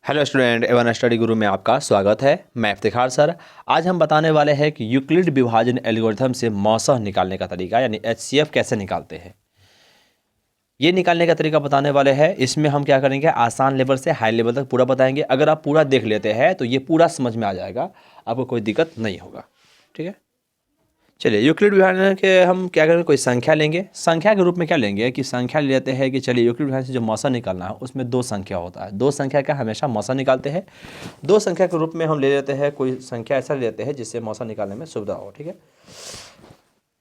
Hello student, Avon study गुरु में आपका स्वागत है। मैं इफ्तिखार सर। आज हम बताने वाले हैं कि यूक्लिड विभाजन एल्गोरिथम से मौसा निकालने का तरीका यानी एचसीएफ कैसे निकालते हैं। ये निकालने का तरीका बताने वाले हैं। इसमें हम क्या करेंगे, आसान लेवल से हाई लेवल तक पूरा बताएंगे। अगर आप पूरा देख लेते हैं तो ये पूरा समझ में आ जाएगा, आपको कोई दिक्कत नहीं होगा। ठीक है, चलिए यूक्लिड विभाजन के हम क्या करेंगे, कोई संख्या लेंगे। संख्या के रूप में क्या लेंगे कि संख्या लेते हैं कि चलिए यूक्लिड विभाजन से जो मौसा निकालना है उसमें दो संख्या होता है। दो संख्या का हमेशा मौसा निकालते हैं। दो संख्या के रूप में हम ले लेते हैं, कोई संख्या ऐसा ले लेते हैं जिससे मौसा निकालने में सुविधा हो। ठीक है,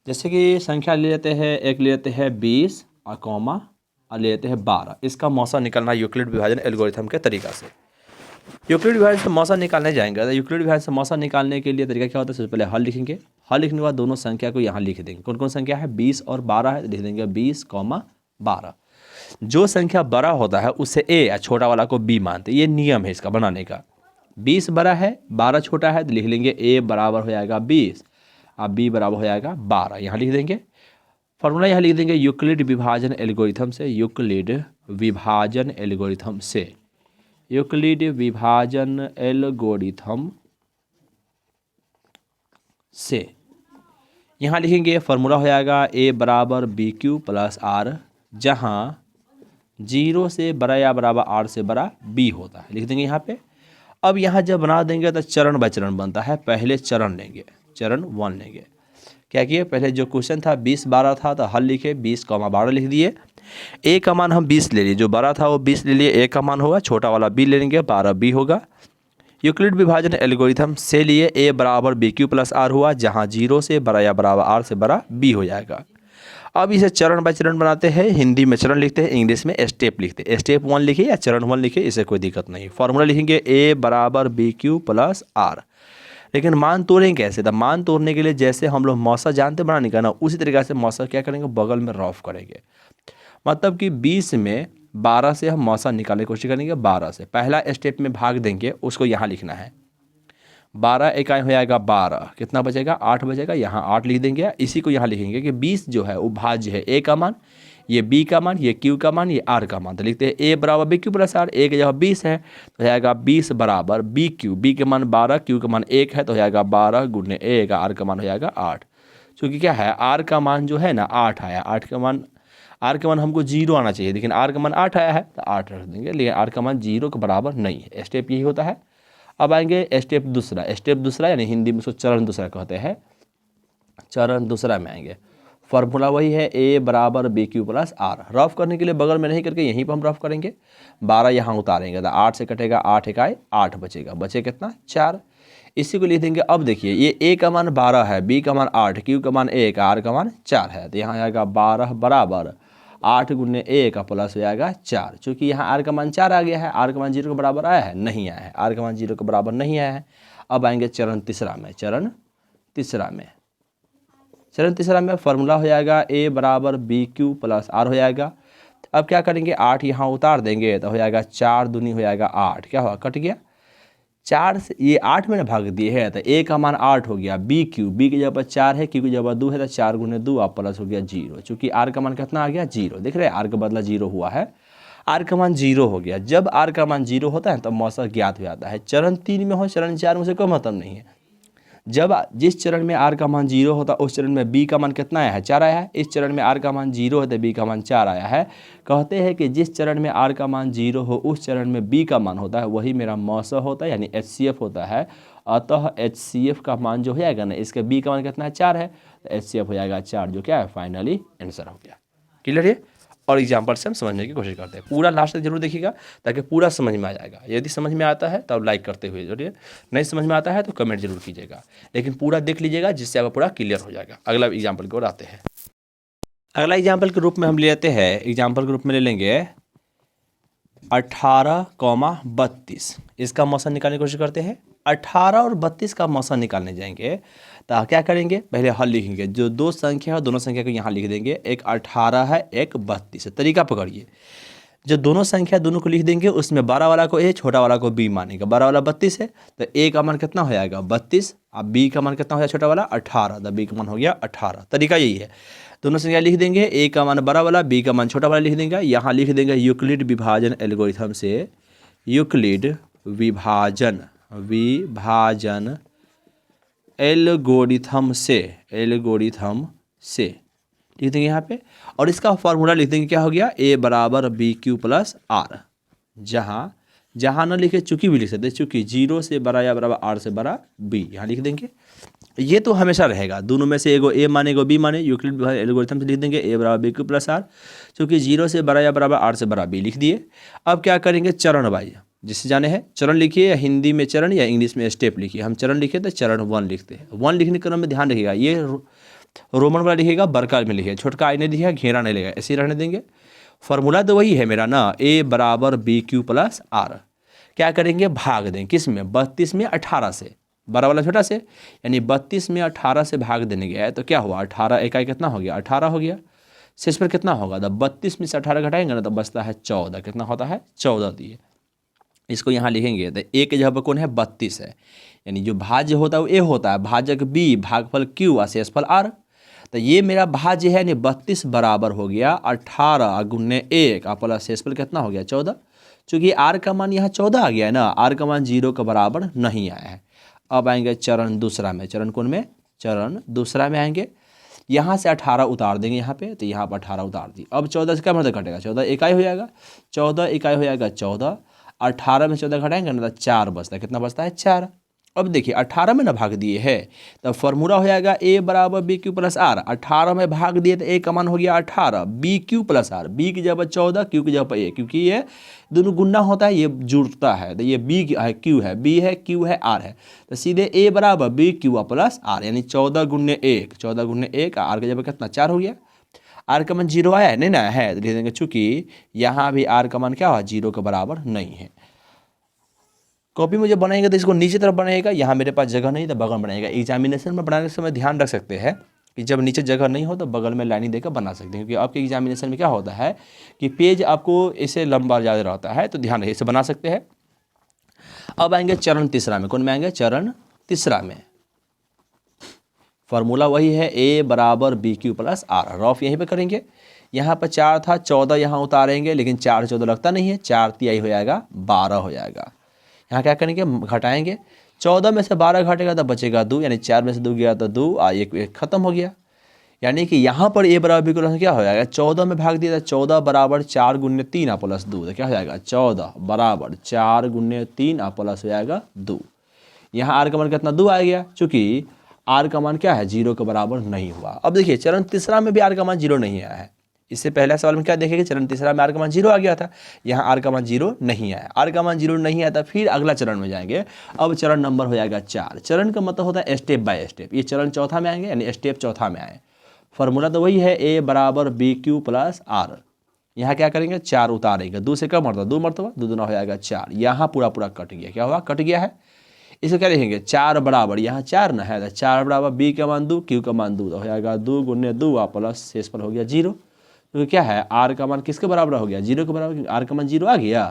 जैसे कि संख्या ले लेते हैं, एक ले लेते हैं 20 और कॉमा और ले लेते हैं 12। इसका मौसा निकालना यूक्लिड विभाजन एल्गोरिथम के तरीका से। यूक्लिड विभाजन से मौसा निकालने जाएंगे तो यूक्लिड विभाजन से मौसा निकालने के लिए तरीका क्या होता है, सबसे पहले हल लिखेंगे। हल लिखने के बाद दोनों संख्या को यहाँ लिख देंगे। कौन कौन संख्या है, 20 और 12 है, तो लिख देंगे 20, 12। जो संख्या बड़ा होता है उसे ए या छोटा वाला को बी मानते हैं। ये नियम है इसका बनाने का। 20 बड़ा है, 12 छोटा है, तो लिख लेंगे ए बराबर हो जाएगा 20 और बी बराबर हो जाएगा 12। यहाँ लिख देंगे। फॉर्मूला यहाँ लिख देंगे यूक्लिड विभाजन एल्गोरिथम से। यूक्लिड विभाजन एल्गोरिथम से, यूक्लिड विभाजन एल्गोरिथम से यहाँ लिखेंगे। फॉर्मूला हो जाएगा ए बराबर बी क्यू प्लस आर, जहाँ 0 से बड़ा या बराबर आर से बड़ा बी होता है, लिख देंगे यहाँ पे। अब यहाँ जब बना देंगे तो चरण बाय चरण बनता है। पहले चरण लेंगे, चरण 1 लेंगे। क्या किए, पहले जो क्वेश्चन था 20 12 था तो हल लिखे, 20 12 लिख दिए। ए का मान हम 20 ले लिए, जो बड़ा था वो 20 ले लिए, ए का मान होगा, छोटा वाला बी ले लेंगे, 12 बी होगा। यूक्लिड विभाजन एल्गोरिथम से लिए ए बराबर बी क्यू प्लस आर हुआ, जहाँ 0 से बड़ा या बराबर आर से बड़ा बी हो जाएगा। अब इसे चरण बाय चरण बनाते हैं। हिंदी में चरण लिखते हैं, इंग्लिश में स्टेप लिखते हैं। स्टेप 1 लिखिए या चरण 1 लिखिए, इससे कोई दिक्कत नहीं। फॉर्मूला लिखेंगे ए बराबर बी क्यू प्लस आर। लेकिन मान तोड़ेंगे कैसे, तो मान तोड़ने के लिए जैसे हम लोग मौसा जानते बनाने का ना, उसी तरीके से मौसा क्या करेंगे, बगल में रफ करेंगे। मतलब कि 20 में 12 से हम मौसा निकालने की कोशिश करेंगे। 12 से पहला स्टेप में भाग देंगे, उसको यहाँ लिखना है। 12 इकाई हो जाएगा 12, कितना बचेगा, 8 बचेगा। यहाँ 8 लिख देंगे। इसी को यहाँ लिखेंगे कि 20 जो है वो भाज्य है, ए का मान, ये बी का मान, ये क्यू का मान, ये आर का मान। तो लिखते हैं ए बराबर बी क्यू प्लस आर। ए की जगह 20 है तो हो जाएगा 20 बराबर बी क्यू, बी के मान 12, क्यू का मान 1 है तो हो जाएगा 12 गुणे ए का, आर का मान हो जाएगा 8। क्योंकि क्या है, आर का मान जो है ना 8 आया। आर का मान हमको 0 आना चाहिए, लेकिन आर का मान 8 आया है तो 8 रख देंगे, लेकिन आर का मान 0 के बराबर नहीं है। स्टेप यही होता है। अब आएंगे स्टेप दूसरा। स्टेप दूसरा यानी हिंदी में उसको चरण दूसरा कहते हैं। चरण दूसरा में आएंगे। फॉर्मूला वही है ए बराबर B Q plus are. Rough करने के लिए बगल में नहीं करके यहीं पर हम रफ करेंगे। 12 यहाँ उतारेंगे तो 8 से कटेगा, 8 इकाई 8 बचेगा, बचे कितना, 4। इसी को लिख देंगे। अब देखिए ये ए का मान 12 है, बी का मान 8, क्यू का मान 1, आर का मान 4 है, तो यहाँ आएगा 12 बराबर 8 गुने ए का प्लस हो जाएगा 4। चूँकि यहाँ आर का मान 4 आ गया है, आर का मान 0 के बराबर आया है, नहीं आया है, आर का मान 0 के बराबर नहीं आया है। अब आएंगे चरण तीसरा में। चरण तीसरा में फॉर्मूला हो जाएगा ए बराबर बी क्यू प्लस आर हो जाएगा। अब क्या करेंगे, 8 यहाँ उतार देंगे तो हो जाएगा 4 दूनी हो जाएगा 8, क्या हुआ, कट गया। 4 से ये 8 में ना भाग दिए है तो ए का मान 8 हो गया। बी क्यू, बी की जगह पर 4 है, क्यू की जगह पर 2 है तो 4 गुने 2 आप प्लस हो गया 0। चूँकि आर का मान कितना आ गया, 0। देख रहे हैं आर का बदला 0 हुआ है, आर का मान 0 हो गया। जब आर का मान 0 होता है तब मौसा ज्ञात हो जाता है। चरण 3 में हो, चरण 4 में से कोई मतलब नहीं है। जब जिस चरण में आर का मान 0 होता है उस चरण में बी का मान कितना आया है, 4 आया है। इस चरण में आर का मान 0 है तो बी का मान 4 आया है। कहते हैं कि जिस चरण में आर का मान 0 हो उस चरण में बी का मान होता है, वही मेरा मौसा होता है, यानी एचसीएफ होता है। अतः एचसीएफ का मान जो हो जाएगा ना, इसके बी का मान कितना है, 4 है, तो एचसीएफ हो जाएगा 4, जो क्या है फाइनली आंसर हो गया। क्लियर है। और एग्जाम्पल से हम समझने की कोशिश करते हैं। पूरा लास्ट तक जरूर देखिएगा ताकि पूरा समझ में आ जाएगा। यदि समझ में आता है तब लाइक करते हुए जरूर, नहीं समझ में आता है तो कमेंट जरूर कीजिएगा, लेकिन पूरा देख लीजिएगा जिससे आपका पूरा क्लियर हो जाएगा। अगला एग्जाम्पल की ओर आते हैं। अगला एग्जाम्पल के रूप में हम ले लेते हैं, एग्जाम्पल के रूप में ले लेंगे 18,32। इसका मौसा निकालने की कोशिश करते हैं। 18 और 32 का मौसा निकालने जाएंगे तो क्या करेंगे, पहले हल लिखेंगे। जो दो संख्या है दोनों संख्या को यहाँ लिख देंगे। एक 18 है, एक 32 है। तरीका पकड़िए, जो दोनों संख्या दोनों को लिख देंगे, उसमें 12 वाला को ए, छोटा वाला को बी मानेगा। 12 वाला 32 है तो ए का मान कितना हो जाएगा, 32। अब बी का मान कितना हो जाएगा, छोटा वाला 18, तो बी का मान हो गया 18। तरीका यही है, दोनों संख्या लिख देंगे, ए का मान बड़ा वाला, बी का मान छोटा वाला लिख देंगे। यहाँ लिख देंगे यूक्लिड विभाजन एल्गोरिथम से, यूक्लिड विभाजन एल्गोरिथम से लिख देंगे यहाँ पे। और इसका फॉर्मूला लिख देंगे, क्या हो गया, a बराबर बी क्यू प्लस आर। जहाँ न लिखे चूंकि भी लिख सकते, चूंकि 0 से बड़ा या बराबर r से बड़ा b, यहाँ लिख देंगे। ये तो हमेशा रहेगा, दोनों में से एगो a माने एगो b माने, यूक्लिड विभाजन एल्गोरिथम से लिख देंगे a बराबर बी क्यू प्लस आर, चूँकि 0 से बड़ा या बराबर r से बड़ा b लिख दिए। अब क्या करेंगे, चरण वाइज जिससे जाने हैं चरण लिखिए, या हिंदी में चरण या इंग्लिश में स्टेप लिखिए। हम चरण लिखे तो चरण 1 लिखते हैं। 1 लिखने के क्रम में ध्यान रखिएगा, ये रोमन वाला लिखिएगा, बड़का में लिखिए, छोटका आई नहीं लिखिएगा, घेरा नहीं लेगा, ऐसे ही रहने देंगे। फॉर्मूला तो वही है मेरा ना, a बराबर बी क्यू प्लस आर। क्या करेंगे, भाग दें, किस में, 32 में 18 से, बड़ा वाला छोटा से, यानी 32 में 18 से भाग देने गया है तो क्या हुआ, 18 इकाई कितना हो गया, 18 हो गया। शेष पर कितना होगा, तो 32 में से 18 घटाएंगे ना तो बचता है 14। कितना होता है, 14 दिए। इसको यहाँ लिखेंगे तो a के जगह पर कौन है, 32 है, यानी जो भाज्य होता है वो a होता है, भाजक b, भागफल q और शेषफल r। तो ये मेरा भाज्य है, यानी 32 बराबर हो गया 18 गुने 1 और प्लस शेषफल कितना हो गया, 14। चूँकि r का मान यहाँ 14 आ गया है ना, r का मान 0 के बराबर नहीं आया है। अब आएंगे चरण दूसरा में, चरण कौन में, चरण दूसरा में आएंगे। यहाँ से 18 उतार देंगे यहाँ पे, तो यहाँ पर 18 उतार दी। अब 14 से क्या मतलब घटेगा, 14 इकाई हो जाएगा, 14 इकाई हो जाएगा 14। 18 में 14 घटाएंगे ना तो 4 बचता है, कितना बचता है, 4। अब देखिए 18 में ना भाग दिए है, तब फॉर्मूला हो जाएगा a बराबर बी क्यू प्लस आर। 18 में भाग दिए तो a का मान हो गया 18, B Q plus R, b की जगह 14, q की जगह पर a, क्योंकि ये दोनों गुना होता है, ये जुड़ता है, तो ये b है, q है, b है, q है, r है, तो सीधे a बराबर बी क्यू प्लस आर, यानी 14 गुने 1, 14 गुने 1, r की जगह कितना, 4 हो गया। r का मान 0 आया है, नहीं ना है, तो लिख देंगे, चूँकि यहाँ भी r का मान क्या हुआ, 0 के बराबर नहीं है। कॉपी मुझे बनाएंगे तो इसको नीचे तरफ बनाएगा, यहाँ मेरे पास जगह नहीं तो बगल में बनाएगा। एग्जामिनेशन में बनाने के समय ध्यान रख सकते हैं कि जब नीचे जगह नहीं हो तो बगल में लाइनिंग देकर बना सकते हैं, क्योंकि आपके एग्जामिनेशन में क्या होता है कि पेज आपको इसे लंबा ज़्यादा रहता है, तो ध्यान रखिए, इसे बना सकते हैं। अब आएंगे चरण तीसरा में, कौन में आएंगे, चरण तीसरा में। फॉर्मूला वही है, a बराबर B Q plus are. Rough यहीं पर करेंगे, यहाँ पर 4 था, 14 यहाँ उतारेंगे, लेकिन 4 14 लगता नहीं है, 4 तिहाई हो जाएगा, 12 हो जाएगा। यहाँ क्या करेंगे, घटाएंगे, 14 में से 12 घटेगा तो बचेगा 2, यानी 4 में से 2 गया तो 2 और 1 खत्म हो गया। यानी कि यहाँ पर a बराबर बी प्लस क्या हो जाएगा, 14 में भाग दिया था, 14 बराबर 4 गुने 3 और प्लस 2, तो क्या हो जाएगा, 14 बराबर 4 गुने 3 और प्लस हो जाएगा 2। यहाँ r का मान कितना, 2 आ गया, चूँकि r का मान क्या है, 0 के बराबर नहीं हुआ। अब देखिए चरण तीसरा में भी r का मान 0 नहीं आया है। इससे पहले सवाल में क्या देखेंगे, चरण तीसरा में r का मान 0 आ गया था, यहाँ r का मान 0 नहीं आया। r का मान 0 नहीं आया था, फिर अगला चरण में जाएंगे। अब चरण नंबर हो जाएगा 4। चरण का मतलब होता है स्टेप बाय स्टेप, ये चरण चौथा में आएंगे, यानी स्टेप चौथा में आए। फॉर्मूला तो वही है, a बराबर बी क्यू प्लस आर। यहाँ क्या करेंगे, 4 उतारेंगे, 2 से कम मरतबा, 2 मरतबा, 2 दूना हो जाएगा 4। यहाँ पूरा कट गया, क्या हुआ, कट गया है। इसको क्या लिखेंगे, 4 बराबर, यहाँ 4 ना है तो 4 बराबर b का मान 2, q का मान 2, तो हो जाएगा 2 गुने 2 और प्लस शेष पर हो गया 0। तो क्या है, r का मान किसके बराबर हो गया, 0 के बराबर, r का मान 0 आ गया।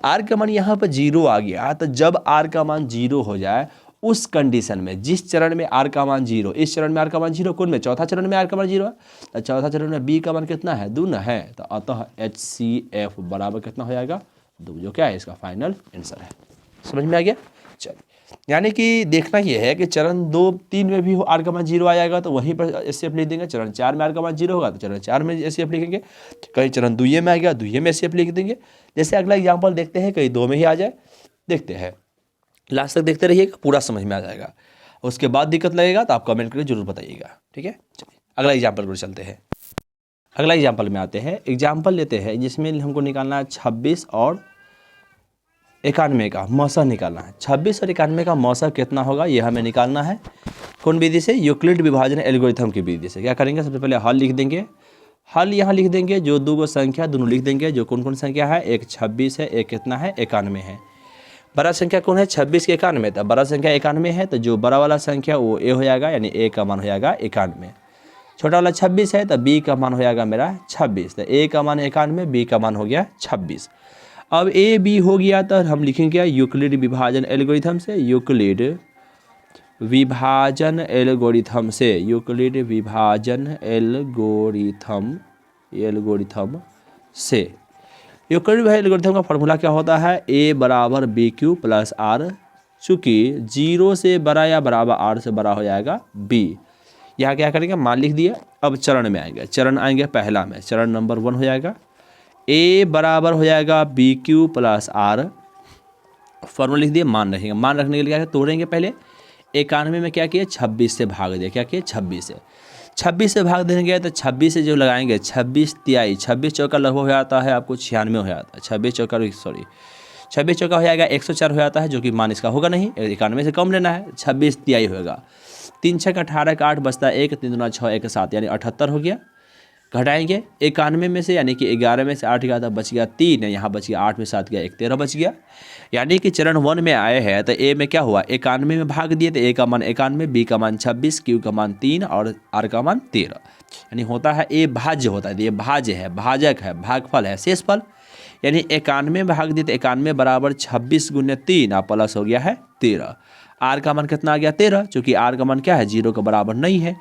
r का मान यहाँ पर 0 आ गया, तो जब r का मान 0 हो जाए उस कंडीशन में, जिस चरण में r का मान 0, इस चरण में r का मान 0, कौन में, चौथा चरण में r का मान 0 है, तो चौथा चरण में b का मान कितना है, 2 ना है, तो अतः HCF बराबर कितना हो जाएगा, 2, जो क्या है इसका फाइनल आंसर है। समझ में आ गया। चलिए, यानी कि देखना ये है कि चरण 2 3 में भी r का मान 0 आ जाएगा तो वहीं पर HCF लिख देंगे, चरण 4 में r का मान 0 होगा तो चरण 4 में HCF लिखेंगे, कहीं चरण 2 में आ गया 2 में HCF लिख देंगे। जैसे अगला एग्जाम्पल देखते हैं, कहीं 2 में ही आ जाए, देखते हैं, लास्ट तक देखते रहिएगा, पूरा समझ में आ जाएगा। उसके बाद दिक्कत लगेगा तो आप कमेंट करके जरूर बताइएगा, ठीक है। चलिए अगला एग्जाम्पल पर चलते हैं। अगला एग्जाम्पल में आते हैं, एग्जाम्पल लेते हैं जिसमें हमको निकालना है 26 और 91 का मौसा निकालना है। 26 और 91 का मौसा कितना होगा, ये हमें निकालना है। कौन विधि से, यूक्लिड विभाजन एल्गोरिथम की विधि से। क्या करेंगे, सबसे पहले हल लिख देंगे, हल यहाँ लिख देंगे, जो 2 संख्या दोनों लिख देंगे, जो कौन कौन संख्या है, एक 26 है, एक कितना है, 91 है। बड़ा संख्या कौन है, 26 के 91, तो बड़ा संख्या 91 है, तो जो बड़ा वाला संख्या वो a हो जाएगा, यानी a का मान हो जाएगा 91। छोटा वाला 26 है तो b का मान हो जाएगा मेरा 26, तो a का मान 91, b का मान हो गया 26। अब a b हो गया तो हम लिखेंगे यूक्लिड विभाजन एल्गोरिथम से, यूक्लिड विभाजन एल्गोरिथम से, यूक्लिड विभाजन एल्गोरिथम से यूक्लिड एल्गोरिथम का फॉर्मूला क्या होता है, ए बराबर बी क्यू प्लस आर, चूँकि 0 से बड़ा या बराबर आर से बड़ा हो जाएगा बी। यहाँ क्या करेंगे, मान लिख दिया। अब चरण में आएंगे, चरण आएंगे पहला में, चरण नंबर 1 हो जाएगा ए बराबर हो जाएगा B Q plus R, formula लिख दिए, मान रखेंगे। मान रखने के लिए क्या तोड़ेंगे, पहले 91 में क्या किए 26 से भाग दिए, क्या किए 26 से भाग देंगे तो 26 से जो लगाएंगे 26 तिहाई, 26 चौका लगभग हो जाता है आपको 96 हो जाता है, 26 चौका हो जाएगा 104 हो जाता है, जो कि मान इसका होगा नहीं, 91 से कम लेना है, 26 तिहाई होगा। 3 छक 18 का 8 बचता है 1, 3 दूना 6 1 7 यानी 78 हो गया। घटाएंगे 91 में से, यानी कि 11 में से 8 गया था बच गया 3 है, यहाँ बच गया 8 में 7 गया 1 13 बच गया। यानी कि चरण 1 में आए हैं तो ए में क्या हुआ 91 में भाग दिए तो ए का मान 91, बी का मान 26, क्यू का मान 3 और आर का मान 13, यानी होता है ए भाज्य होता है। ये भाज्य है, भाजक है, भागफल है, शेषफल। यानी 91 में भाग दिए तो 91 बराबर 26 गुने 3 और प्लस हो गया है 13। आर का मान कितना आ गया 13, चूँकि आर का मान क्या है 0 के बराबर नहीं है।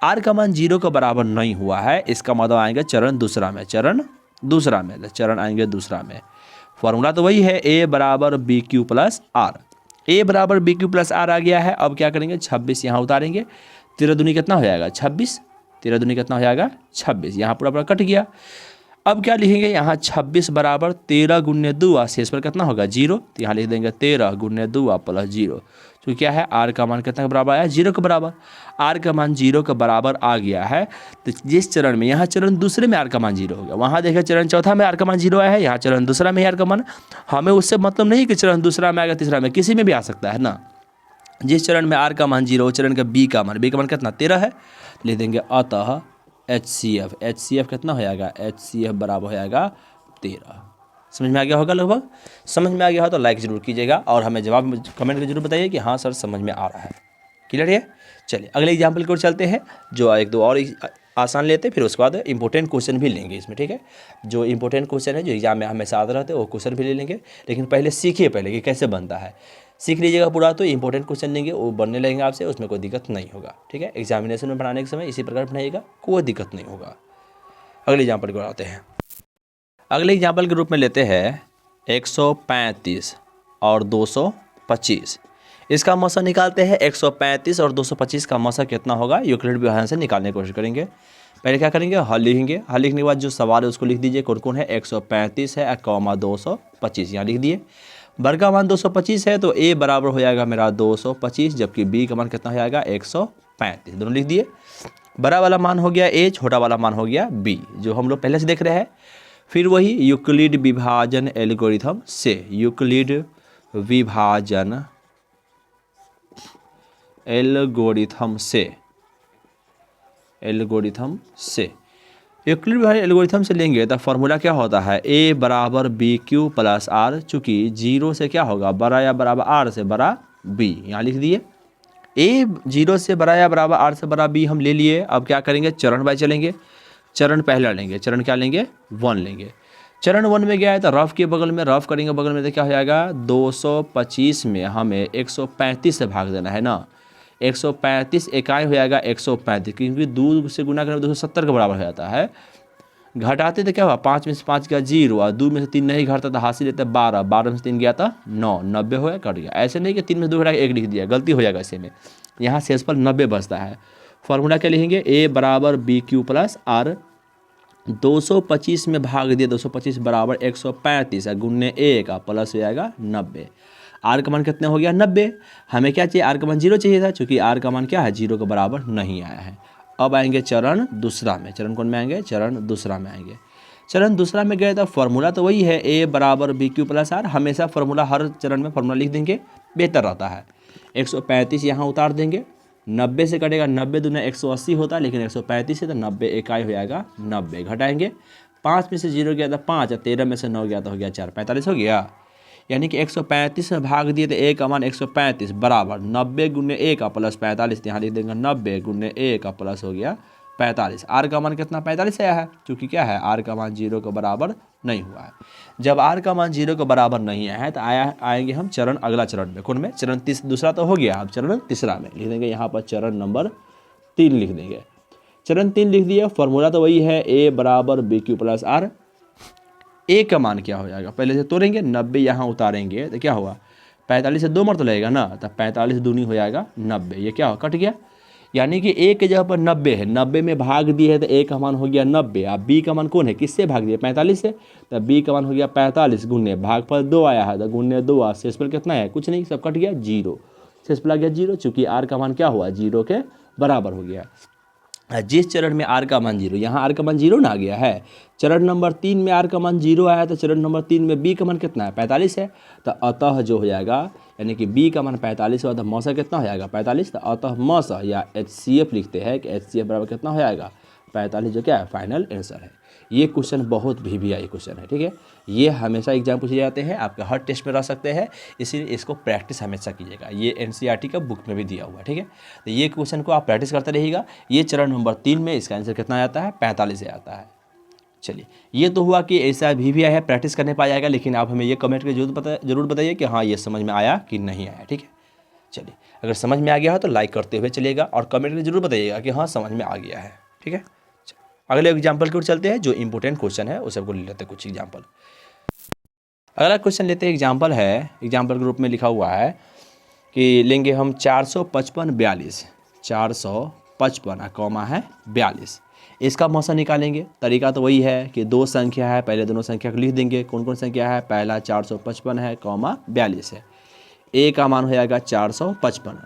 आर का मान 0 के बराबर नहीं हुआ है, इसका मतलब आएंगे चरण दूसरा में, चरण आएंगे दूसरा में। फॉर्मूला तो वही है, ए बराबर बी क्यू प्लस आर, ए बराबर बी क्यू प्लस आर आ गया है। अब क्या करेंगे 26 यहाँ उतारेंगे, 13 दूनी कितना हो जाएगा 26, 13 दूनी कितना हो जाएगा 26, यहाँ पूरा कट गया। अब क्या लिखेंगे यहाँ 26 बराबर 13 गुने 2 शेष पर कितना होगा 0, तो यहाँ लिख देंगे 13 गुने 2 प्लस 0, तो क्या है आर का मान कितना के बराबर आया 0 के बराबर। आर का मान 0 के बराबर आ गया है, तो जिस चरण में, यहाँ चरण दूसरे में आर का मान 0 हो गया, वहाँ देखिए चरण चौथा में आर का मान 0 आया है, यहाँ चरण दूसरा में आर का मान, हमें उससे मतलब नहीं कि चरण दूसरा में आएगा तीसरा में, किसी में भी आ सकता है ना। जिस चरण में आर का मान 0, चरण का बी का मान कितना 13 है, लिख देंगे अतः HCF कितना हो जाएगा, HCF बराबर हो जाएगा 13। समझ में आ गया होगा लगभग, समझ में आ गया हो तो लाइक ज़रूर कीजिएगा और हमें जवाब कमेंट में जरूर बताइए कि हाँ सर समझ में आ रहा है। क्लियर है। चलिए अगले एग्जाम्पल की ओर चलते हैं, जो एक दो और आसान लेते हैं, फिर उसके बाद इंपॉर्टेंट क्वेश्चन भी लेंगे इसमें, ठीक है। जो इंपॉर्टेंट क्वेश्चन है जो एग्जाम में हमेशा आते रहते हैं वो क्वेश्चन भी ले लेंगे, लेकिन पहले सीखिए पहले कि कैसे बनता है, सीख लीजिएगा पूरा, तो इंपॉर्टेंट क्वेश्चन लेंगे वो बनने लगेंगे आपसे, उसमें कोई दिक्कत नहीं होगा, ठीक है। एग्जामिनेशन में बनाने के समय इसी प्रकार बनाइएगा, कोई दिक्कत नहीं होगा। अगले एग्जाम्पल को आते हैं। अगले एग्जाम्पल के रूप में लेते हैं 135 और 225। इसका मौसा निकालते हैं। 135 और 225 का मौसा कितना होगा यूक्लिड विभाजन से निकालने की कोशिश करेंगे। पहले क्या करेंगे, हल लिखेंगे। हल लिखने के बाद जो सवाल है उसको लिख दीजिए, कौन कौन है। 135 है, 225 यहाँ लिख दिए। वर्ग का मान 225 है तो ए बराबर हो जाएगा मेरा 225, जबकि बी का मान कितना हो जाएगा 135, दोनों लिख दिए। बड़ा वाला मान हो गया ए, छोटा वाला मान हो गया बी, जो हम लोग पहले से देख रहे हैं। फिर वही यूक्लिड विभाजन एल्गोरिथम से, यूक्लिड विभाजन एल्गोरिथम से यूक्लिड विभाजन एल्गोरिथम से लेंगे तो फार्मूला क्या होता है, ए बराबर बी क्यू प्लस आर, चूँकि 0 से क्या होगा बड़ा या बराबर आर से बड़ा बी, यहाँ लिख दिए। ए 0 से बड़ा या बराबर आर से बड़ा बी हम ले लिए। अब क्या करेंगे, चरण बाय चलेंगे। चरण पहला लेंगे, चरण क्या लेंगे 1 लेंगे। चरण 1 में गया है तो रफ के बगल में, रफ करेंगे बगल में तो क्या हो जाएगा 225 में हमें 135 से भाग देना है ना। 135 इकाई हो जाएगा 135, क्योंकि 2 से गुना करें 270 के बराबर हो जाता है। घटाते तो क्या हुआ, 5 में से 5 गया 0 और 2 में से 3 नहीं घटता तो हासिल लेते 12, 12 में से 3 गया था 9, 90 हो गया, कट गया। ऐसे नहीं कि 3 में से 2 घटा के 1 लिख दिया, गलती हो जाएगा ऐसे में। यहाँ शेषफल 90 बचता है। फॉर्मूला क्या लिखेंगे, ए बराबर बी क्यू प्लस आर, 225 में भाग दिए 225 बराबर 135 गुने 1 प्लस हो जाएगा 90। आर का मान कितना हो गया 90। हमें क्या चाहिए, आर का मान 0 चाहिए था, क्योंकि आर का मान क्या है 0 के बराबर नहीं आया है। अब आएंगे चरण दूसरा में। चरण कौन में आएंगे, चरण दूसरा में आएंगे। चरण दूसरा में गए तो फॉर्मूला तो वही है, ए बराबर बी क्यू प्लस आर। हमेशा फार्मूला हर चरण में फार्मूला लिख देंगे, बेहतर रहता है। 135 यहाँ उतार देंगे, 90 से कटेगा 90 दूना 180 होता है, लेकिन 135 से तो 90 इकाई हो जाएगा 90। घटाएंगे 5 में से 0 गया था 5, 13 में से 9 गया तो हो गया 4, 45 हो गया। यानी कि 135 में भाग दिए तो ए का मान 135 बराबर 90 गुने 1 प्लस 45, यहाँ लिख देंगे 90 गुने 1 प्लस हो गया 45। आर का मान कितना 45 आया है, क्योंकि क्या है आर का मान 0 के बराबर नहीं हुआ है। जब आर का मान 0 के बराबर नहीं आया है तो आएंगे हम चरण अगला चरण में। कौन में, चरण दूसरा तो हो गया, अब चरण तीसरा में लिख देंगे। यहाँ पर चरण नंबर 3 लिख देंगे। चरण 3 लिख दिया। फॉर्मूला तो वही है, ए बराबर बी क्यू प्लस आर। ए का मान क्या हो जाएगा, पहले से तोड़ेंगे, 90 यहाँ उतारेंगे तो क्या हुआ, 45 से 2 मर तो लगेगा ना, तो 45 दूनी हो जाएगा 90, ये क्या हो कट गया। यानी कि ए के जगह पर 90 है, 90 में भाग दिए है तो ए का मान हो गया 90। अब बी का मान कौन है, किससे भाग दिया, 45 से, तो बी का मान हो गया 45 गुने भाग पर 2 आया है तो गुने 2 शेष पर कितना है, कुछ नहीं, सब कट गया 0, शेष पर आ गया 0, चूंकि आर का मान क्या हुआ 0 के बराबर हो गया। जिस चरण में आर का मान 0, यहाँ आर का मान 0 ना आ गया है, चरण नंबर 3 में आर का मान 0 आया तो चरण नंबर 3 में बी का मान कितना है 45 है, तो अतः जो हो जाएगा यानी कि बी का मान 45 है, तो मौसा कितना हो जाएगा 45, तो अतः मौसा या HCF लिखते हैं कि HCF बराबर कितना हो जाएगा 45, जो क्या है फाइनल आंसर है। ये क्वेश्चन बहुत VVI क्वेश्चन है, ठीक है, ये हमेशा एग्जाम पूछे जाते हैं, आपके हर टेस्ट में रह सकते हैं, इसीलिए इसको प्रैक्टिस हमेशा कीजिएगा। ये NCERT का बुक में भी दिया हुआ है, ठीक है, तो ये क्वेश्चन को आप प्रैक्टिस करते रहिएगा। ये चरण नंबर 3 में इसका आंसर कितना आता है 45 से आता है। चलिए, ये तो हुआ कि ऐसा VVI है, प्रैक्टिस करने पा जाएगा, लेकिन आप हमें ये कमेंट के जरूर बताइए कि हाँ ये समझ में आया कि नहीं आया, ठीक है। चलिए, अगर समझ में आ गया हो तो लाइक करते हुए चलिएगा और कमेंट में जरूर बताइएगा कि हाँ समझ में आ गया है, ठीक है। अगले एग्जाम्पल की ओर चलते हैं, जो इंपॉर्टेंट क्वेश्चन है उसे को ले लेते हैं कुछ एग्जाम्पल। अगला क्वेश्चन लेते हैं, एग्जाम्पल है, एग्जाम्पल के रूप में लिखा हुआ है कि लेंगे हम 455 42, 455 कॉमा है 42, इसका मौसा निकालेंगे। तरीका तो वही है कि दो संख्या है, पहले दोनों संख्या को लिख देंगे, कौन कौन संख्या है, पहला 455 है कॉमा 42 है, ए का मान हो जाएगा 455,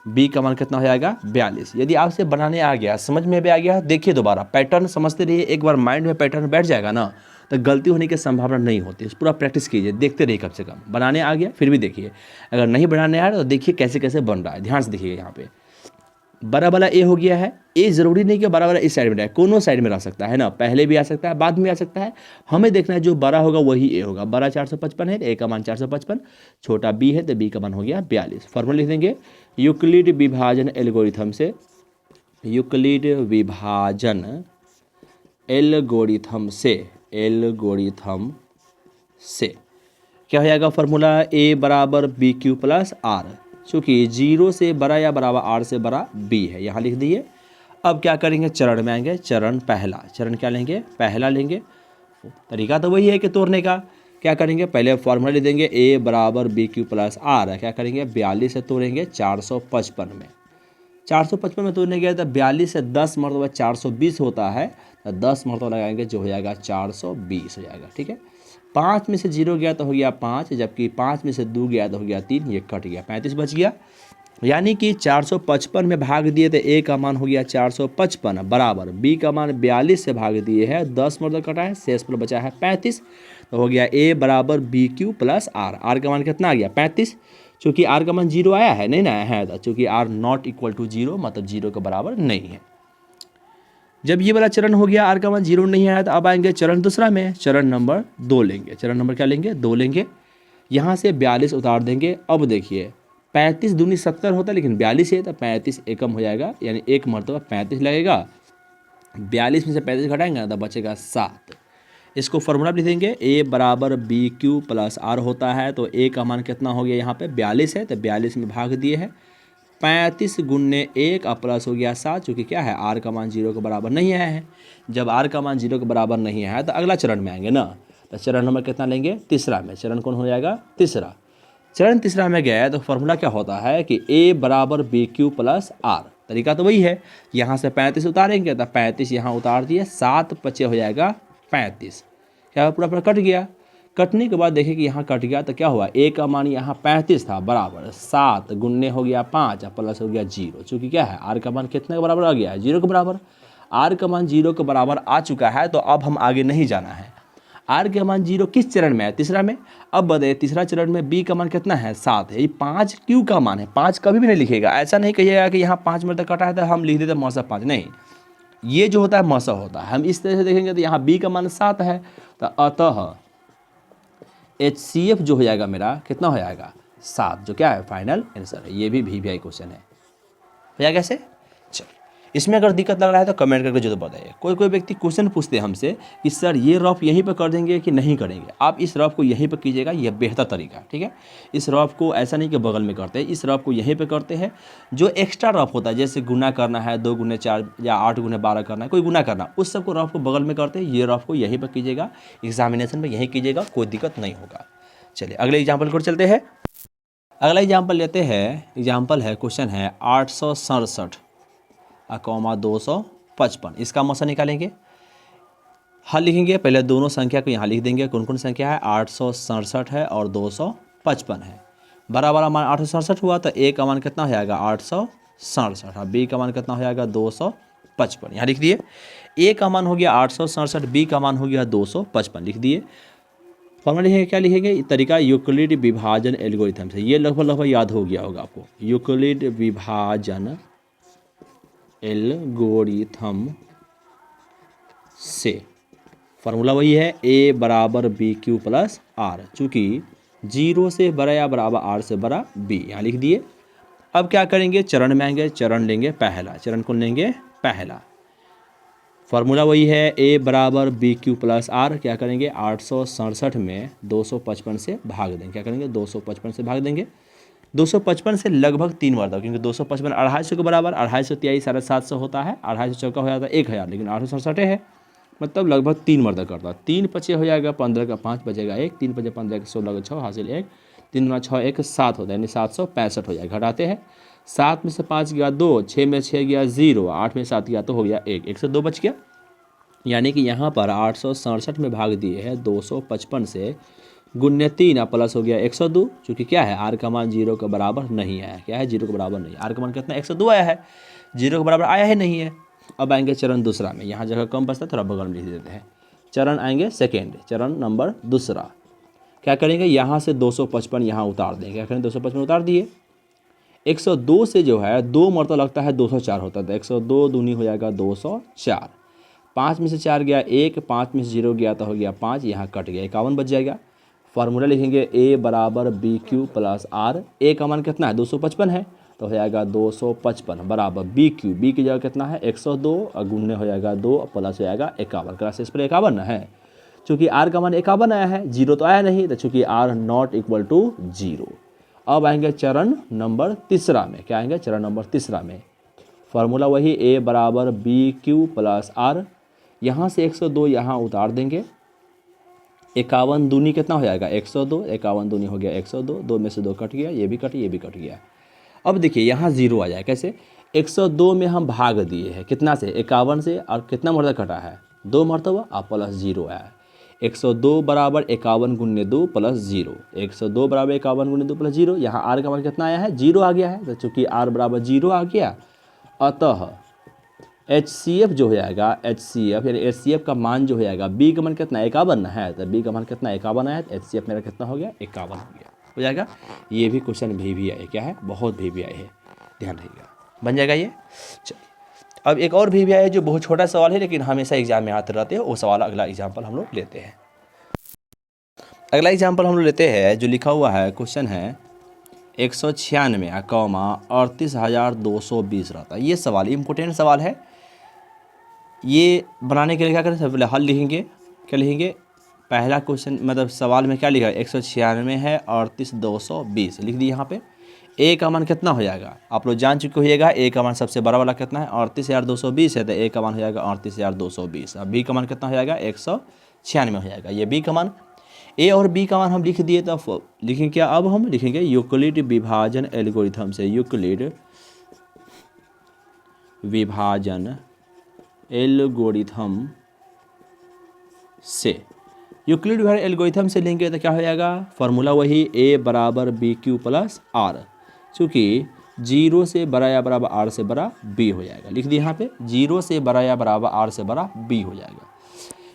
बी का मान कितना हो जाएगा 42। यदि आपसे बनाने आ गया, समझ में भी आ गया, देखिए दोबारा पैटर्न समझते रहिए, एक बार माइंड में पैटर्न बैठ जाएगा ना तो गलती होने की संभावना नहीं होती। पूरा प्रैक्टिस कीजिए, देखते रहिए, कम से कम बनाने आ गया फिर भी देखिए, अगर नहीं बनाने आ रहा तो देखिए कैसे कैसे बन रहा है, ध्यान से देखिए। यहाँ पे बड़ा वाला ए हो गया है, ए जरूरी नहीं कि बड़ा वाला इस साइड में रहे, कोनो साइड में रह सकता है ना, पहले भी आ सकता है बाद में आ सकता है, हमें देखना है जो बड़ा होगा वही ए होगा। बड़ा 455 है, ए का मान 455, छोटा बी है तो बी का मान हो गया 42। फॉर्मूला लिख देंगे यूक्लिड विभाजन एल्गोरिथम से, यूक्लिड विभाजन एल्गोरिथम से क्या हो जाएगा फॉर्मूला, ए बराबर बी क्यू प्लस आर, चूँकि 0 से बड़ा या बराबर आर से बड़ा बी है, यहाँ लिख दिए। अब क्या करेंगे, चरण में आएंगे, चरण पहला, चरण क्या लेंगे, पहला लेंगे। तरीका तो वही है कि तोड़ने का, क्या करेंगे, पहले फॉर्मूला लिख देंगे ए बराबर बी क्यू प्लस आर, क्या करेंगे 42 से तोड़ेंगे 455 में, 455 में तोड़ने गए तो 42 से 10 मरतबा 420 होता है, तो 10 मरतबा लगाएंगे जो हो जाएगा 420 हो जाएगा, ठीक है। 5 में से 0 गया तो हो गया 5, जबकि 5 में से 2 गया तो हो गया 3, ये कट गया, 35 बच गया। यानी कि 455 में भाग दिए तो ए का मान हो गया 455 बराबर बी का मान 42 से भाग दिए है, 10 मरतबा कटा है, शेष पर बचा है 35, तो हो गया ए बराबर B Q plus R. R का मान कितना आ गया 35, चूँकि आर का मान 0 आया है, नहीं ना आया है, चूँकि आर नॉट इक्वल टू 0 मतलब 0 के बराबर नहीं है। जब ये वाला चरण हो गया, आर का मान 0 नहीं आया, तो अब आएंगे चरण दूसरा में, चरण नंबर 2 लेंगे, चरण नंबर क्या लेंगे 2 लेंगे, यहाँ से 42 उतार देंगे। अब देखिए 35 दूनी 70 होता है, लेकिन 42 है तो 35 एकम हो जाएगा, यानी एक मरतबा 35 लगेगा, 42 में से 35 घटाएंगे तो बचेगा 7। इसको फॉर्मूला लिख देंगे, ए बराबर बी क्यू प्लस आर होता है, तो ए का मान कितना हो गया यहाँ पे 42 है, तो 42 में भाग दिए है 35 गुने 1 और प्लस हो गया 7, चूँकि क्या है आर का मान 0 के बराबर नहीं आया है। जब आर का मान 0 के बराबर नहीं आया है तो अगला चरण में आएंगे ना, तो चरण नंबर कितना लेंगे, तीसरा में, चरण कौन हो जाएगा तीसरा। चरण तीसरा में गया तो फॉर्मूला क्या होता है कि ए बराबर बी क्यू प्लस आर। तरीका तो वही है, यहाँ से 35 उतारेंगे तो 35 यहाँ उतार दिए, 7 पचे हो जाएगा 35, क्या पूरा कट गया। कटने के बाद देखिए कि यहाँ कट गया तो क्या हुआ, ए का मान यहाँ 35 था बराबर 7 गुन्ने हो गया 5 प्लस हो गया 0, चूँकि क्या है आर का मान कितने के बराबर आ गया है 0 के बराबर। आर का मान 0 के बराबर आ चुका है, तो अब हम आगे नहीं जाना है। आर का मान 0 किस चरण में है, तीसरा में। अब बताइए तीसरा चरण में बी का मान कितना है 7 है, ये 5 क्यू का मान है, 5 कभी भी नहीं लिखेगा, ऐसा नहीं कहिएगा कि यहाँ 5 मिनट तक कटा है तो हम लिख देते मौसा 5, नहीं, ये जो होता है मौसा होता है। हम इस तरह से देखेंगे तो यहाँ बी का मान 7 है, तो अतः HCF जो हो जाएगा मेरा कितना हो जाएगा 7, जो क्या है फाइनल आंसर है। ये भी VVI क्वेश्चन है, हो जाएगा कैसे। चलिए इसमें अगर दिक्कत लग रहा है तो कमेंट करके जरूर बताइए। कोई कोई व्यक्ति क्वेश्चन पूछते हैं हमसे कि सर ये रफ यहीं पर कर देंगे कि नहीं करेंगे। आप इस रफ को यहीं पर कीजिएगा, यह बेहतर तरीका है, ठीक है। इस रफ को ऐसा नहीं कि बगल में करते हैं, इस रफ को यहीं पर करते हैं। जो एक्स्ट्रा रफ होता है जैसे गुना करना है, 2 गुने 4 या 8 गुने 12 करना है, कोई गुना करना, उस सब को रफ को बगल में करते हैं। ये रफ को यहीं पर कीजिएगा, एग्जामिनेशन में यहीं कीजिएगा, कोई दिक्कत नहीं होगा। चलिए अगले एग्जाम्पल को चलते हैं। अगला एग्जाम्पल लेते हैं। एग्जाम्पल है, क्वेश्चन है 867 कॉमा 255। इसका मौसा निकालेंगे, हल लिखेंगे। पहले दोनों संख्या को यहाँ लिख देंगे। कौन कौन संख्या है, 867 है और 255 है। बराबर मान 867 हुआ तो ए का मान कितना हो जाएगा 867, और बी का मान कितना हो जाएगा 255। यहाँ लिख दिए। ए का मान हो गया 867, बी का मान हो गया 255, लिख दिए। फॉर्मूला लिखेंगे, क्या लिखेंगे, तरीका यूक्लिड विभाजन एल्गोरिथम से। ये लगभग याद हो गया होगा आपको। यूक्लिड विभाजन एल्गोरिथम से फार्मूला वही है, ए बराबर बी क्यू प्लस आर। चूँकि 0 से बड़ा या बराबर आर से बड़ा बी, यहाँ लिख दिए। अब क्या करेंगे, चरण में आएंगे, चरण लेंगे पहला। चरण को लेंगे पहला। फार्मूला वही है, ए बराबर बी क्यू प्लस आर। क्या करेंगे, 867 में 255 से भाग देंगे। क्या करेंगे, 255 से भाग देंगे। 255 से लगभग 3 बार था, क्योंकि 255 250 के बराबर, 250 23 750 होता है, 250 चौका हो जाता है 1000, लेकिन 867 है, मतलब लगभग 3 मर्दा करता है। 3 पचे हो जाएगा 15 का 5 बचेगा 1, 3 पचे 15 का 16 का 6 हासिल 1, 3 गुना 6 1 7 होता है, यानी 765 हो जाएगा। घटाते हैं, 7 में से 5 गया 2, 6 में 6 गया 0, 8 में 7 गया तो हो गया 1, 102 बच गया। यानी कि यहाँ पर 867 में भाग दिए है 255 से, गुण्य 3 और प्लस हो गया 102। चूँकि क्या है, आर का मान 0 के बराबर नहीं आया। क्या है, 0 के बराबर नहीं। आर का मान कितना 102 आया है, 0 के बराबर आया ही नहीं है। अब आएंगे चरण दूसरा में। यहाँ जगह कम बचता है, थोड़ा बगल में लिख देते हैं। चरण आएंगे सेकेंड, चरण नंबर दूसरा। क्या करेंगे, यहाँ से 255 यहाँ उतार देंगे। क्या करेंगे, 255 उतार दिए। 102 से जो है 2 मरतबा लगता है 204 होता है, 102 दूनी हो जाएगा 204। 5 में से 4 गया 1, 5 में से 0 गया तो हो गया 5, यहाँ कट गया 51 बच जाएगा। फार्मूला लिखेंगे, ए बराबर बी क्यू प्लस आर। ए का मान कितना है 255 है, तो हो जाएगा 255 बराबर बी क्यू। बी की जगह कितना है 102, और गुणने हो जाएगा 2 प्लस हो जाएगा 51। क्लास इस पर 51 है। चूँकि आर का मान 51 आया है, 0 तो आया नहीं, तो चूँकि आर नॉट इक्वल टू 0। अब आएंगे चरण नंबर तीसरा में। क्या आएंगे, चरण नंबर तीसरा में। फार्मूला वही, ए बराबर बी क्यू प्लस आर। यहाँ से 102 यहाँ उतार देंगे। 51 दूनी कितना हो जाएगा 102, 51 दूनी हो गया 102, 2 में से 2 कट गया, ये भी कट, ये भी कट गया। अब देखिए यहाँ 0 आ जाए। कैसे, 102 में हम भाग दिए हैं कितना से, 51 से, और कितना मरतबा कटा है 2 मरतबा, और प्लस 0 आया है। 102 बराबर 51 गुने 2 प्लस 0। 102 बराबर 51 गुने 2 प्लस 0। यहाँ आर का मान कितना आया है 0 आ गया है, तो चूँकि आर बराबर 0 आ गया, अतः HCF जो हो जाएगा, HCF यानी HCF का मान जो हो जाएगा, बी का मान कितना 51 है, तो बी का मान कितना 51 आया, तो HCF मेरा कितना हो गया 51 हो जाएगा। ये भी क्वेश्चन भी आए, क्या है, बहुत भी आए है, ध्यान रखिएगा, बन जाएगा ये। चलिए अब एक और भी आया है जो बहुत छोटा सवाल है, लेकिन हमेशा एग्जाम में आते रहते हैं। वो सवाल अगला एग्जाम्पल हम लोग लेते हैं। अगला एग्जाम्पल हम लोग लेते हैं, जो लिखा हुआ है, क्वेश्चन है 196 कौमा 38,220 रहता है। ये सवाल इम्पोर्टेंट सवाल है। ये बनाने के लिए क्या करें, सबसे पहले हल लिखेंगे। क्या लिखेंगे, पहला क्वेश्चन मतलब सवाल में क्या लिखा है 196 है 38,220 लिख दी। यहाँ पे ए का मान कितना हो जाएगा, आप लोग जान चुके होइएगा। ए का मान सबसे बड़ा वाला कितना है 38,220 है, तो ए का मान हो जाएगा 38,220। अब बी का मान कितना हो जाएगा 196 हो जाएगा। ये बी का मान, ए और बी का मान हम लिख दिए। तो लिखेंगे क्या, अब हम लिखेंगे यूक्लिड विभाजन एल्गोरिथम से। यूक्लिड विभाजन एल्गोरिथम से, यूक्लिड विभाजन एल्गोरिथम से लेंगे तो क्या हो जाएगा, फार्मूला वही, ए बराबर बी क्यू प्लस आर। चूँकि 0 से बड़ा या बराबर आर से बड़ा बी हो जाएगा। लिख दिए यहाँ पे 0 से बड़ा या बराबर आर से बड़ा बी हो जाएगा।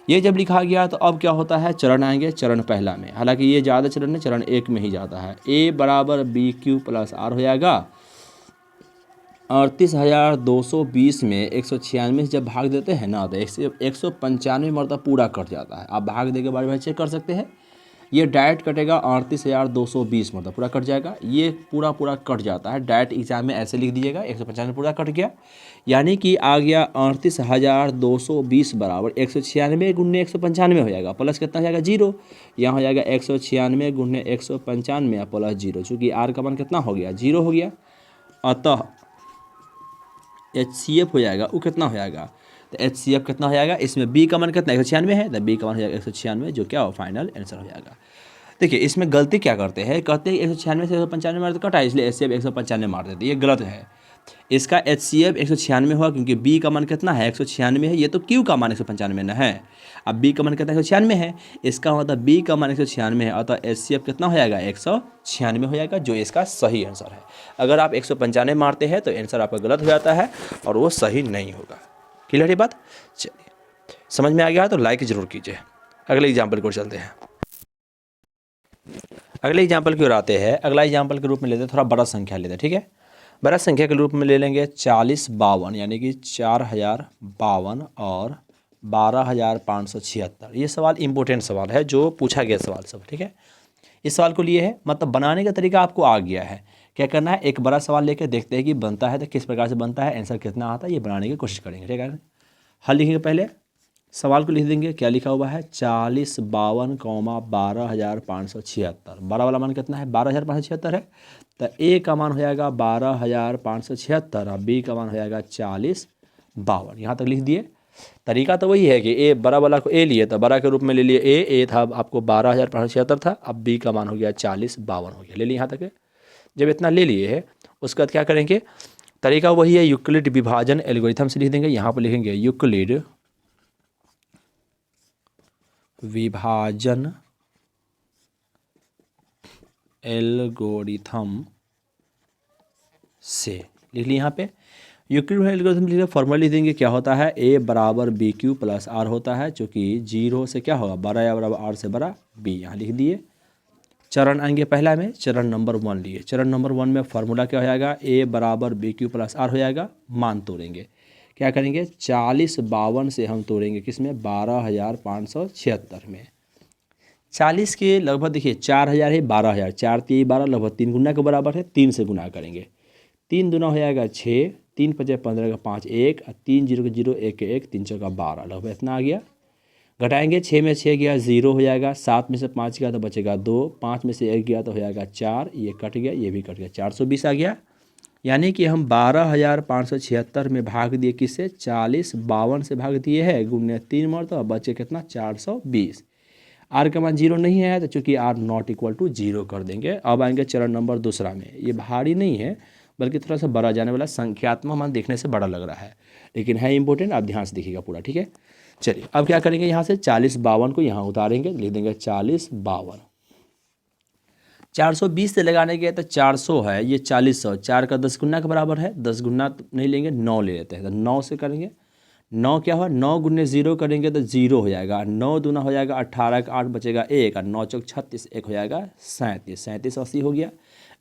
ये जब लिखा गया तो अब क्या होता है, चरण आएंगे, चरण पहला में। हालांकि ये ज़्यादा चरण है, चरण 1 में ही जाता है। ए बराबर बी क्यू प्लस आर हो जाएगा। 38,220 में 196 से जब भाग देते हैं ना, तो 195 मरतबा पूरा कट जाता है। आप भाग दे के बारे में चेक कर सकते हैं। ये डायरेक्ट कटेगा 38,220, मतलब पूरा कट जाएगा, ये पूरा कट जाता है। डायरेक्ट एग्जाम में ऐसे लिख दीजिएगा 195 पूरा कट गया, यानी कि आ गया 38,220 बराबर 196 गुने 195 हो जाएगा, प्लस कितना हो जाएगा 0, यहाँ हो जाएगा 196 गुने 195 प्लस 0, चूँकि आर का मान कितना हो गया 0 हो गया, अतः HCF हो जाएगा वो कितना हो जाएगा, तो HCF कितना हो जाएगा, इसमें बी का मान कितना 196 है, तो बी का मान हो जाएगा 196, जो क्या हो फाइनल आंसर हो जाएगा। देखिए इसमें गलती क्या करते हैं, कहते हैं 196 से 195 मार तो कटा, इसलिए HCF 195 मार देते हैं, ये गलत है। इसका HCF 196 हुआ क्योंकि बी का मान कितना है 196 है, ये तो क्यू का मान 195 न है, अब बी का मान कितना 196 है, इसका मतलब बी का मान 196 है, अतः HCF कितना हो जाएगा 196 हो जाएगा, जो इसका सही आंसर है। अगर आप 195 मारते हैं तो आंसर आपका गलत हो जाता है और वो सही नहीं होगा। क्लियर है बात? चलिए समझ में आ गया तो लाइक ज़रूर कीजिए। अगले एग्जाम्पल को चलते हैं। अगले एग्जाम्पल की ओर आते हैं। अगला एग्जाम्पल के रूप में लेते हैं, थोड़ा बड़ा संख्या लेते हैं, ठीक है। बड़ा संख्या के रूप में ले लेंगे 4052, यानी कि 4052 और 12,576। ये सवाल इम्पोर्टेंट सवाल है जो पूछा गया सवाल सब, ठीक है। इस सवाल को लिए है, मतलब बनाने का तरीका आपको आ गया है। क्या करना है, एक बड़ा सवाल लेकर देखते हैं कि बनता है तो किस प्रकार से बनता है, आंसर कितना आता है, ये बनाने की कोशिश करेंगे, ठीक है। हल लिखेंगे, पहले सवाल को लिख देंगे, क्या लिखा हुआ है 4052, 12,576। बड़ा वाला मान कितना है 12,576 है, तो ए का मान हो जाएगा 12,576 और बी का मान हो जाएगा 4052। यहाँ तक लिख दिए। तरीका तो वही है कि ए बड़ा वाला को ए लिए तो बड़ा के रूप में ले लिए, ए था आपको 12,576 था, अब बी का मान हो गया 4052 हो गया, ले लिए यहाँ तक। जब इतना ले लिए है उसके बाद क्या करेंगे, तरीका वही है, यूक्लिड विभाजन एल्गोरिथम से लिख देंगे। यहाँ पर लिखेंगे यूक्लिड विभाजन एल्गोरिथम से लिख लिया। यहाँ पे यूक्लिड एल्गोरिथम लिख फॉर्मूला लिख देंगे, क्या होता है a बराबर BQ प्लस R होता है, चूँकि 0 से क्या होगा बड़ा या बराबर R से बड़ा B, यहाँ लिख दिए। चरण आएंगे पहला में, चरण नंबर 1 लिए। चरण नंबर 1 में फार्मूला क्या हो जाएगा, a बराबर BQ प्लस R हो जाएगा। मान तोड़ेंगे, क्या करेंगे 4052 से हम तोड़ेंगे किस में 12,576 में। 40 के लगभग देखिए 4,000 है, 12,000, 4 3 12 लगभग 3 गुना के बराबर है, 3 से गुना करेंगे, 3 दूना हो जाएगा 6, 3 5 15 का 5 1, 3 0 का 0 1 1, 3 4 का 12, लगभग इतना आ गया। घटाएंगे 6 में 6 गया 0 हो जाएगा, 7 में से 5 गया तो बचेगा 2, 5 में से 1 गया तो हो जाएगा 4, ये कट गया, ये भी कट गया, 420 आ गया। यानी कि हम 12,576 में भाग दिए किससे 4052 से भाग दिए है, गुने 3 मरतबा, बचे कितना 420। आर का मान 0 नहीं है तो चूँकि आर नॉट इक्वल टू 0 कर देंगे। अब आएंगे चरण नंबर 2 में। ये भारी नहीं है बल्कि थोड़ा सा बड़ा जाने वाला, संख्यात्मक मान देखने से बड़ा लग रहा है लेकिन है इंपॉर्टेंट, आप ध्यान से देखिएगा पूरा, ठीक है। चलिए अब क्या करेंगे, यहाँ से 4052 को यहाँ उतारेंगे, लिख देंगे 4052। 420 से लगाने के तो 400 है, ये 4000, 4 का 10 गुना के बराबर है, 10 गुना नहीं लेंगे 9 ले लेते हैं, तो 9 से करेंगे। 9 क्या हुआ 9 गुने 0 करेंगे तो 0 हो जाएगा, 9 दूना हो जाएगा 18 का 8 बचेगा 1, और 9 चौक 36, 1 हो जाएगा 37, 37 80 हो गया।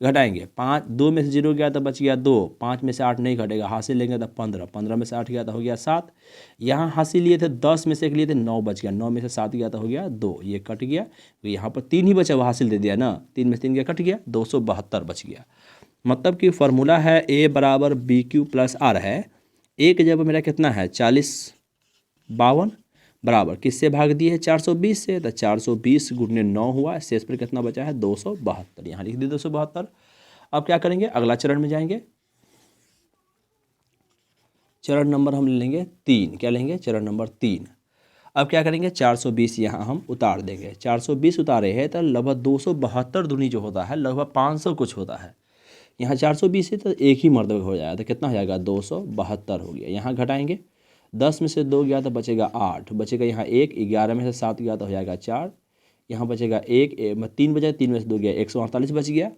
घटाएंगे 5, 2 में से 0 गया तो बच गया 2, 5 में से 8 नहीं घटेगा, हासिल लेंगे तो 15, 15 में से 8 गया तो हो गया 7। यहाँ हासिल लिए थे 10 में से 1 लिए थे 9 बच गया, 9 में से 7 गया तो हो गया 2, ये कट गया, तो यहाँ पर 3 ही बचा, वो हासिल दे दिया ना, 3 में से 3 गया कट गया, 272 बच गया। मतलब कि फार्मूला है a बराबर BQ प्लस R है। a की जगह मेरा कितना है 4052 बराबर किससे भाग दिए है 420 से, तो 420 गुने 9 हुआ, शेष पर कितना बचा है 272, यहाँ लिख दिए 272। अब क्या करेंगे, अगला चरण में जाएंगे। चरण नंबर हम ले लेंगे 3, क्या लेंगे चरण नंबर 3। अब क्या करेंगे 420 यहाँ हम उतार देंगे, 420 उतारे हैं तो लगभग 272 दूनी जो होता है लगभग 500 कुछ होता है। यहाँ 420 से तो एक ही मर्तबा हो जाएगा, तो कितना हो जाएगा 272 हो गया। यहाँ घटाएंगे 10 में से 2 गया तो बचेगा 8, बचेगा यहाँ 1, 11 में से 7 गया तो हो जाएगा 4, यहाँ बचेगा 1, 3 बचा, 3 में से 2 गया 148 बच गया।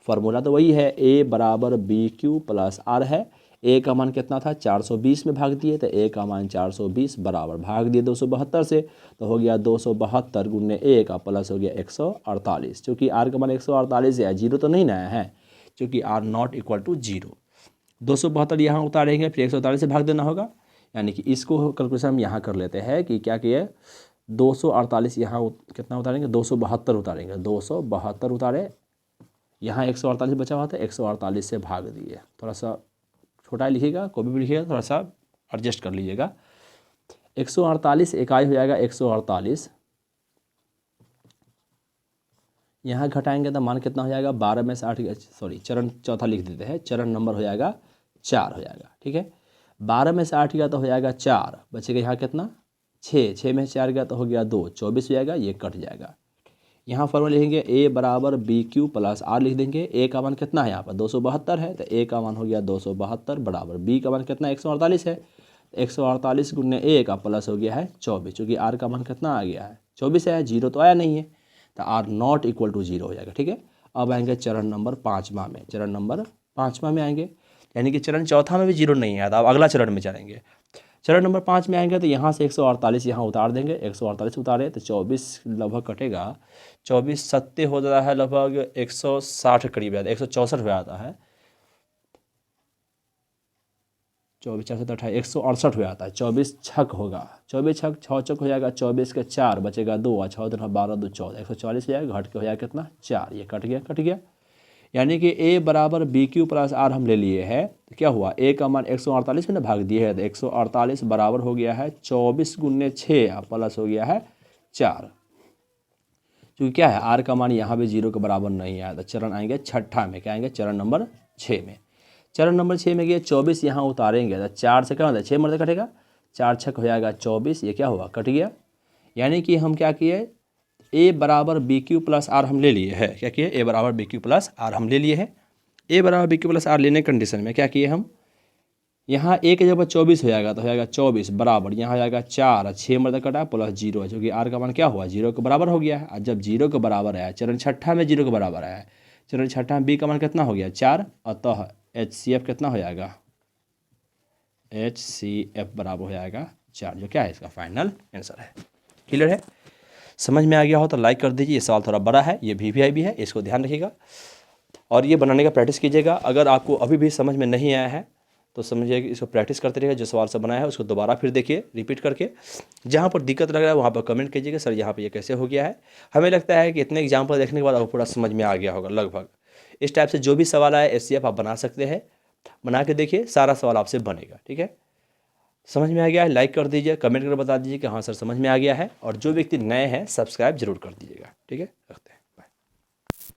फार्मूला तो वही है a बराबर BQ प्लस R है। a का मान कितना था 420 में भाग दिए, तो a का मान 420 बराबर भाग दिए 272 से, तो हो गया 272 गुने 1 का प्लस हो गया 148, क्योंकि r का मान 148 है, 0 तो नहीं ना है, क्योंकि r नॉट इक्वल टू 0। 272 यहाँ उतारेंगे, फिर 148 से भाग देना होगा, यानी कि इसको कैलकुलेशन हम यहाँ कर लेते हैं कि क्या किए 248 यहाँ कितना उतारेंगे, 272 उतारेंगे, 272 उतारे, यहाँ 148 बचा हुआ था, 148 से भाग दिए। थोड़ा सा छोटा लिखिएगा, कोई भी लिखिएगा थोड़ा सा एडजस्ट कर लीजिएगा। 148 इकाई हो जाएगा 148, यहाँ घटाएंगे तो मान कितना हो जाएगा, 12 में से 8, सॉरी चरण चौथा लिख देते हैं, चरण नंबर हो जाएगा 4 हो जाएगा, ठीक है। 12 में से 8 गया तो हो जाएगा 4, बचेगा यहाँ कितना 6, 6 में से 4 गया तो हो गया 2, 24 हो जाएगा, ये कट जाएगा। यहाँ फॉर्मूला लिखेंगे ए बराबर बी क्यू प्लस आर लिख देंगे। ए का मान कितना है, यहाँ पर 272 है, तो ए का मान हो गया 272 बराबर बी का मान कितना 148 है, 148 गुने ए का प्लस हो गया है 24, चूँकि आर का मान कितना आ गया है 24 है, जीरो तो आया नहीं है, तो R not equal to zero हो जाएगा, ठीक है। अब आएंगे चरण नंबर 5वां में, चरण नंबर 5वां में आएंगे, यानी कि चरण चौथा में भी जीरो नहीं आया था, अब अगला चरण में चलेंगे। चरण नंबर 5 में आएंगे तो यहाँ से 148 यहाँ उतार देंगे, 148 उतारे तो 24 लगभग कटेगा, 24 सत्ते हो जाता है लगभग 160 के करीब आता है, 164 हो जाता है, 24 4 28 168 हो जाता है, 24 छक होगा, 24 छक 6 चक हो जाएगा, 24 के 4 बचेगा 2 और 6 12 2 14, 140 हो जाएगा, घट के हो जाएगा कितना 4, ये कट गया। यानी कि ए बराबर बी क्यू प्लस आर हम ले लिए हैं, तो क्या हुआ, ए का मान 148 में ना भाग दिए है, तो 148 बराबर हो गया है 24 गुने 6 प्लस हो गया है 4, क्योंकि क्या है आर का मान यहाँ भी जीरो के बराबर नहीं आया, तो चरण आएंगे छठा में, क्या आएंगे चरण नंबर 6 में। चरण नंबर 6 में गया 24 यहाँ उतारेंगे तो 4 से क्या होता है 6 मरते कटेगा, 4 छक हो जाएगा 24, ये क्या हुआ कट गया। यानी कि हम क्या किए, ए बराबर बी क्यू प्लस आर हम ले लिए है, क्या किए ए बराबर बी क्यू प्लस आर हम ले लिए है। ए बराबर बी क्यू प्लस आर लेने कंडीशन में क्या किए हम, यहाँ ए के जब 24 हो जाएगा तो हो जाएगा 24 बराबर, यहाँ हो जाएगा 4 6 मरते कटा प्लस जीरो है, क्योंकि आर का मान क्या हुआ जीरो के बराबर हो गया है। और जब जीरो के बराबर आया, चरण छठा में जीरो के बराबर आया, चरण छठा में बी का मान कितना हो गया 4, अतः HCF कितना हो जाएगा, HCF बराबर हो जाएगा 4, जो क्या है इसका फाइनल आंसर है। क्लियर है, समझ में आ गया हो तो लाइक कर दीजिए। ये सवाल थोड़ा बड़ा है, ये VVI भी है, इसको ध्यान रखिएगा और ये बनाने का प्रैक्टिस कीजिएगा। अगर आपको अभी भी समझ में नहीं आया है तो समझिए कि इसको प्रैक्टिस करते रहिएगा, जो सवाल से बनाया है उसको दोबारा फिर देखिए रिपीट करके, जहाँ पर दिक्कत लग रहा है वहाँ पर कमेंट कीजिएगा सर यहाँ पर ये कैसे हो गया है। हमें लगता है कि इतने एग्जाम्पल देखने के बाद आपको पूरा समझ में आ गया होगा लगभग। इस टाइप से जो भी सवाल आए HCF आप बना सकते हैं, बना के देखिए, सारा सवाल आपसे बनेगा, ठीक है। समझ में आ गया है लाइक कर दीजिए, कमेंट करके बता दीजिए कि हाँ सर समझ में आ गया है, और जो व्यक्ति नए हैं सब्सक्राइब जरूर कर दीजिएगा, ठीक है।